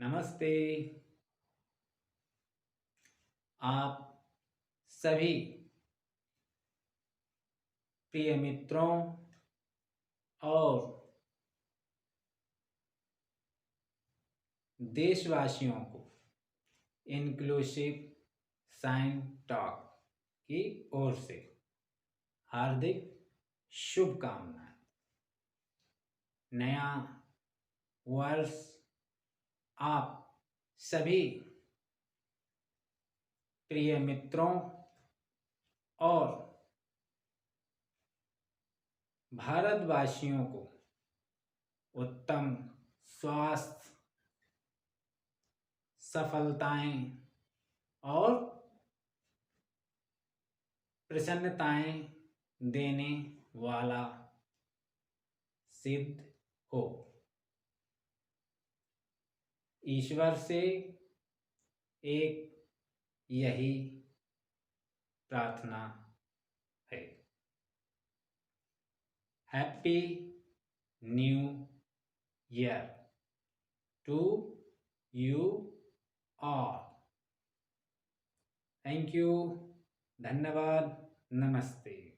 नमस्ते। आप सभी प्रिय मित्रों और देशवासियों को इंक्लूसिव साइन टॉक की ओर से हार्दिक शुभकामनाएं। नया वर्ष आप सभी प्रिय मित्रों और भारतवासियों को उत्तम स्वास्थ्य, सफलताएं और प्रसन्नताएं देने वाला सिद्ध हो। ईश्वर से एक यही प्रार्थना है। Happy new year to you all. Thank you. धन्यवाद। नमस्ते।